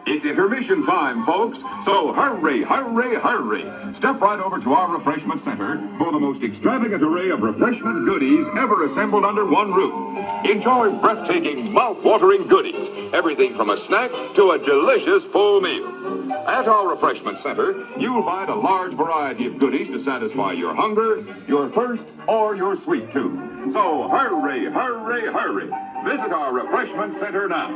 It's intermission time, folks. So hurry, hurry, hurry. Step right over to our refreshment center for the most extravagant array of refreshment goodies ever assembled under one roof. Enjoy breathtaking, mouth-watering goodies. Everything from a snack to a delicious full meal. At our refreshment center, you'll find a large variety of goodies to satisfy your hunger, your thirst, or your sweet tooth. So hurry, hurry, hurry. Visit our refreshment center now.